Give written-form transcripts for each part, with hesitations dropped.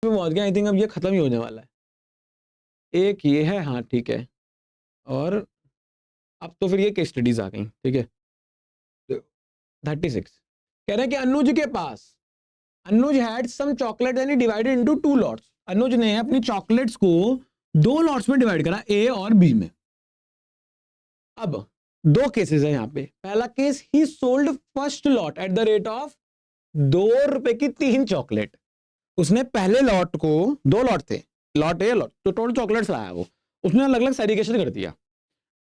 पहुंच गया। I think अब ये खत्म ही होने वाला है। एक ये है, हाँ ठीक है, और अब तो फिर ये केस स्टडीज आ गई, ठीक है। 36 कह रहे हैं कि अनुज के पास, Anuj had some chocolate and he divided into 2 lots. Anuj ने अपनी चॉकलेट्स को 2 लॉट्स में डिवाइड करा, ए और बी में। अब 2 केसेस है यहाँ पे। पहला case, he sold first lot at the rate of 2 रुपए की 3 चॉकलेट। उसने पहले लॉट को, 2 लॉट थे, लॉट ए लॉट, तो टोटल चॉकलेट्स लाया वो, उसने अलग अलग सेग्रीगेशन कर दिया।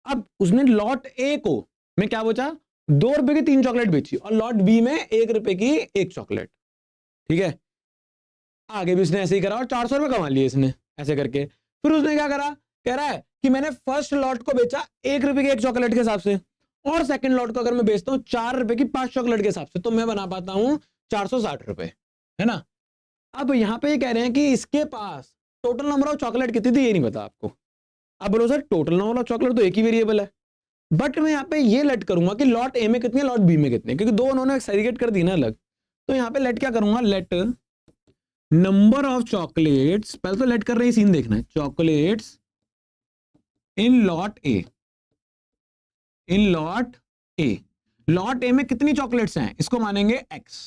अब उसने लॉट ए को में क्या बचा, 2 रुपए की 3 चॉकलेट बेची, और लॉट बी में 1 रुपए की 1 चॉकलेट, ठीक है। आगे भी उसने ऐसे ही करा और 400 रुपए कमा लिए इसने ऐसे करके। फिर उसने क्या करा, कह रहा है कि मैंने फर्स्ट लॉट को बेचा 1 रुपए की 1 चॉकलेट के हिसाब से, और सेकंड लॉट को अगर मैं बेचता हूं 4 रुपए की 5 चॉकलेट के हिसाब से, तो मैं बना पाता हूं 460 रुपए, है ना। अब यहां पे ये कह रहे हैं कि इसके पास टोटल नंबर ऑफ चॉकलेट कितनी थी, ये नहीं पता आपको। अब बोलो sir total number of chocolate तो एक ही वेरिएबल है, बट मैं यहाँ पे ये लेट करूंगा कि लॉट ए में कितने, लॉट बी में कितने, क्योंकि दो उन्होंने सेग्रीगेट कर दी ना अलग। तो यहाँ पे लेट क्या करूंगा, लेट नंबर ऑफ चॉकलेट्स, पहले तो लेट कर रही सीन देखना है, chocolates in lot A, in lot A, lot A में कितनी चॉकलेट्स हैं इसको मानेंगे x।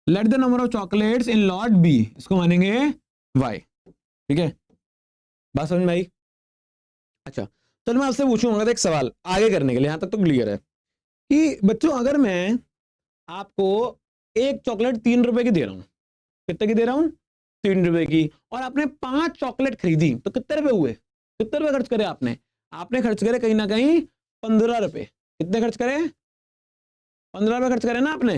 Let the number of chocolates in lot B, इसको मानेंगे y, ठीक है। बात समझ में आई? अच्छा चलो मैं आपसे पूछूंगा एक सवाल आगे करने के लिए, यहां तक तो क्लियर है कि बच्चों अगर मैं आपको एक चॉकलेट 3 रुपए की दे रहा हूं, कितने की दे रहा हूं, 3 रुपए की, और आपने 5 चॉकलेट खरीदी, तो कितने रुपए हुए, कितने रुपए खर्च करे आपने, आपने खर्च करे कहीं ना कहीं 15 रुपए। कितने खर्च करे, 15 रुपए खर्च करे ना आपने,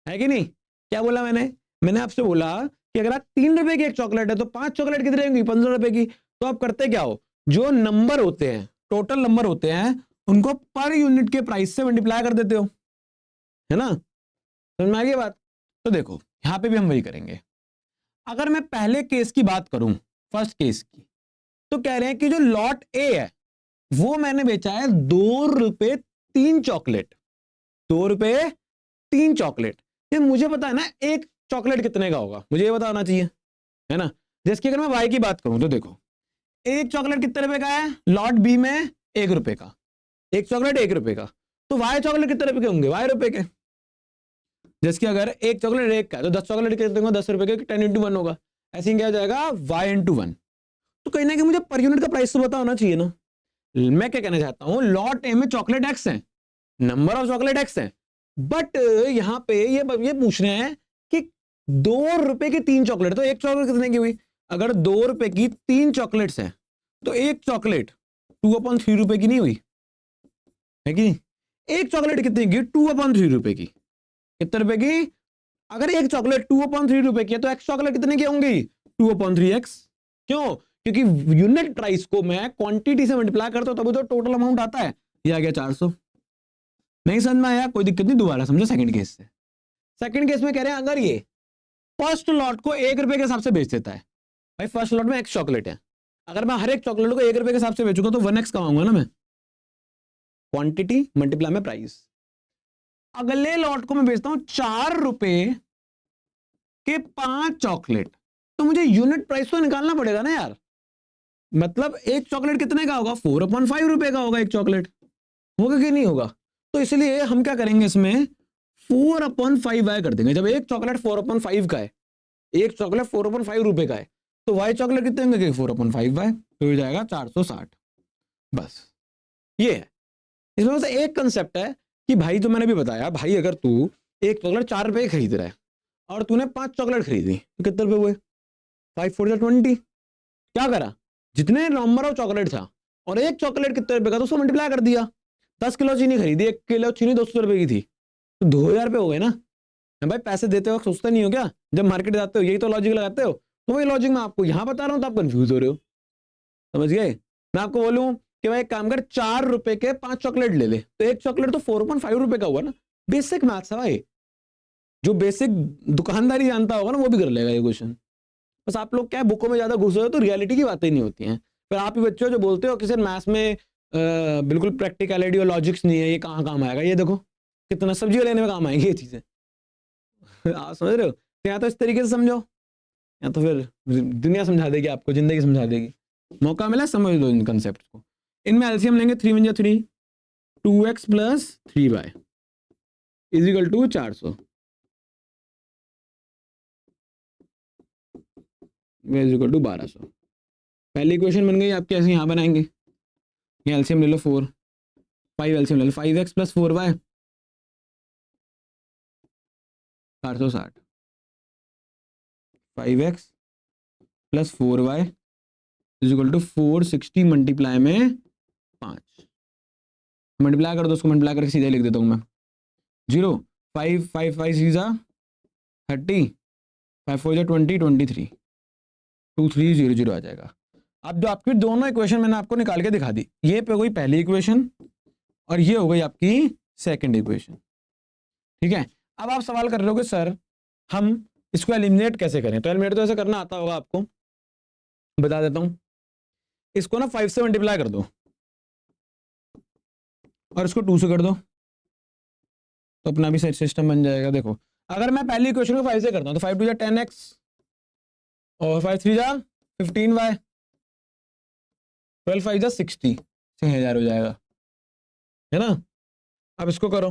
है कि नहीं। क्या बोला मैंने, मैंने आपसे बोला कि अगर आप 3 रुपए की एक चॉकलेट है तो 5 चॉकलेट कितनी रहेंगी, 15 रुपए की। तो आप करते क्या हो, जो नंबर होते हैं, टोटल नंबर होते हैं, उनको पर यूनिट के प्राइस से मल्टीप्लाई कर देते हो, है ना। समझ में आ गई बात। तो देखो यहां पे भी हम वही करेंगे। अगर मैं पहले केस की बात करूं, फर्स्ट केस की, तो कह रहे हैं कि जो लॉट ए है वो मैंने बेचा है 2 रुपए 3 चॉकलेट, 2 रुपए 3 चॉकलेट। ये मुझे पता है ना एक चॉकलेट कितने का होगा, मुझे ये बताना चाहिए, है ना। जैसे अगर मैं वाई की बात करूं तो देखो एक चॉकलेट कितने रुपए का है, लॉट बी में 1 रुपए का, एक चॉकलेट 1 रुपए का, तो वाई चॉकलेट कितने रुपए के होंगे, वाई रुपए के। जैसे कि अगर एक चॉकलेट 1 का है तो 10 चॉकलेट कितने होंगे, 10 रुपए के, 10 × 1 होगा। ऐसे ही क्या हो जाएगा, y × 1। तो कहीं ना कहीं मुझे पर यूनिट का प्राइस तो पता होना चाहिए ना। मैं क्या कहना चाहता हूं, लॉट ए में चॉकलेट x है, नंबर ऑफ चॉकलेट x है, बट यहां पे ये पूछ रहे हैं कि 2 रुपए की 3 चॉकलेट, तो एक चॉकलेट कितने की हुई, अगर 2 रुपए की 3 चॉकलेट्स हैं तो एक चॉकलेट 2/3 रुपए की नहीं हुई, है कि नहीं। एक चॉकलेट कितने की, 2/3 रुपए की, कितने रुपए की, अगर एक चॉकलेट 2/3 रुपए की है तो एक्स चॉकलेट कितने की होंगी, 2/3x। क्यों, क्योंकि यूनिट प्राइस को मैं क्वांटिटी से मल्टीप्लाई करता हूं तभी तो टोटल अमाउंट आता है। ये आ गया 400। नहीं समझ में आया, कोई दिक्कत नहीं, दोबारा समझो सेकंड केस से। सेकंड केस में कह रहे हैं अगर ये फर्स्ट लॉट को 1 रुपए के हिसाब से बेच देता है, भाई फर्स्ट लॉट में x चॉकलेट है, अगर मैं हर एक चॉकलेट को 1 रुपए के हिसाब से बेचूंगा तो 1x कमाऊंगा ना मैं, क्वांटिटी मल्टीप्लाई में प्राइस। अगले लॉट को मैं बेचता हूं 4 रुपए के 5 चॉकलेट, तो मुझे यूनिट प्राइस तो निकालना पड़ेगा ना यार। मतलब एक चॉकलेट कितने का होगा, 4/5 रुपए का होगा एक चॉकलेट, होगा कि नहीं होगा। तो इसलिए हम क्या करेंगे इसमें 4/5y कर देंगे। जब एक चॉकलेट 4/5 का है, एक चॉकलेट 4/5 रुपए का है, तो y चॉकलेट कितने होंगे, 4/5y, तो हो जाएगा 460। बस ये है इसमें। बस एक कंसेप्ट है कि भाई जो मैंने भी बताया, भाई अगर तू एक चॉकलेट 4 रुपए खरीद रहा है और तूने 5 चॉकलेट खरीदी तो कितने रुपए हुए, 5 4 20। क्या करा, जितने नंबर ऑफ चॉकलेट था और एक चॉकलेट कितने रुपए का तो उसको मल्टीप्लाई कर दिया। 10 किलो चीनी खरीदी, 1 किलो चीनी 200 रुपए की थी, तो 2000 रुपए हो गए ना। भाई पैसे देते वक्त सोचते नहीं हो क्या, जब मार्केट जाते हो यही तो लॉजिक लगाते हो। तो वही लॉजिक मैं आपको यहां बता रहा हूं तो आप कंफ्यूज हो रहे हो, समझ गए। मैं आपको बोलूं कि भाई एक काम कर, 4 रुपए के 5 चॉकलेट ले ले, तो एक चॉकलेट तो 4/5 रुपए का हुआ ना। बेसिक मैथ्स है भाई, जो बेसिक दुकानदारी जानता होगा ना वो भी कर लेगा ये क्वेश्चन। बस आप लोग क्या है बुकों में ज्यादा घुसे हो तो रियलिटी की बातें नहीं होती हैं। फिर आप ही बच्चों जो बोलते हो कि सर मैथ्स में बिल्कुल प्रैक्टिकलिटी और लॉजिक्स नहीं है, ये कहाँ काम आएगा, ये देखो कितना सब्जी लेने में काम आएंगी ये चीजें। आप समझ रहे हो, तो या तो इस तरीके से समझो, या तो फिर दुनिया समझा देगी आपको, जिंदगी समझा देगी। मौका मिला, समझ लो इन कंसेप्ट को। इनमें एलसीएम लेंगे 3 × 3, 2x + 3y = 400 = 1200। पहली इक्वेशन बन गई आपकी, ऐसे यहाँ बनाएंगे। ये एलसीएम ले लो 4, 5 एलसीएम ले लो, 5x + 4y 460, 5x + 4y = 460 multiply में 5, मल्टीप्लाई कर दो उसको, मल्टीप्लाई करके सीधे लिख देता हूँ मैं। 0 5 5 5 × 30, 5 4 × 20, 23, 2300 आ जाएगा। अब जो आपकी दोनों इक्वेशन मैंने आपको निकाल के दिखा दी, ये पे हो गई पहली इक्वेशन और ये हो गई आपकी सेकंड इक्वेशन, ठीक है। अब आप सवाल कर रहे हो कि सर हम इसको एलिमिनेट कैसे करें? तो एलिमिनेट तो ऐसे करना आता होगा आपको, बता देता हूं। इसको ना 5 से मल्टीप्लाई कर दो और इसको 2 से कर दो, तो अपना भी सिस्टम बन जाएगा। देखो अगर मैं पहली इक्वेशन को 5 से करता हूं तो 5 × 2 = 10x और 5 × 3 = 15y, 12 × 5 = 60, 6000 हो जाएगा, है ना। अब इसको करो,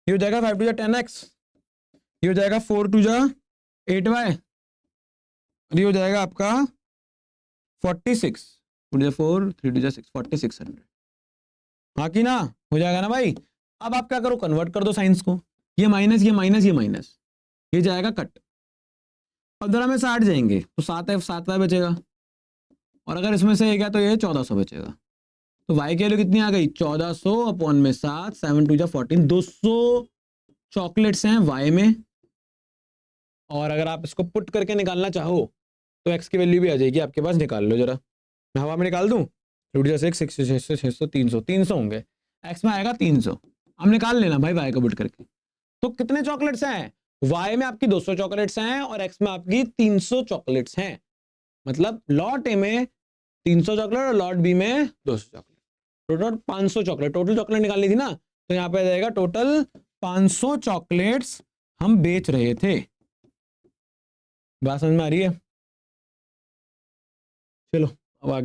ये हो जाएगा 5 × 2 = 10x, ये हो जाएगा 4 × 2 = 8y, ये हो जाएगा आपका 46, 2 × 4 3 × 6 4600। हाँ कि ना, हो जाएगा ना भाई। अब आप क्या करो, कन्वर्ट कर दो साइंस को, ये माइनस ये माइनस ये माइनस, ये जाएगा कट। 15 में 60 जाएंगे तो 7y बचेगा, और अगर इसमें से गया तो ये 1400 बचेगा। तो y की वैल्यू कितनी आ गई, 1400 अपॉन में 7, 7 × 2 = 14, 200 चॉकलेट्स हैं y में। और अगर आप इसको पुट करके निकालना चाहो तो x की वैल्यू भी आ जाएगी आपके पास, निकाल लो जरा, मैं हवा में निकाल दूं। 6 600 600 300 300 होंगे, x में आएगा 300। अब निकाल लेना भाई y का पुट करके। तो कितने चॉकलेट्स हैं, y में आपकी 200 चॉकलेट्स हैं और x में आपकी 300 चॉकलेट्स हैं। मतलब लॉट ए में 300 चॉकलेट और लॉट बी में 200 chocolate, total 500 chocolate. Total chocolate निकालनी थी ना, तो यहाँ पे आ जाएगा टोटल 500 चॉकलेट्स हम बेच रहे थे। बात समझ में आ रही है? चलो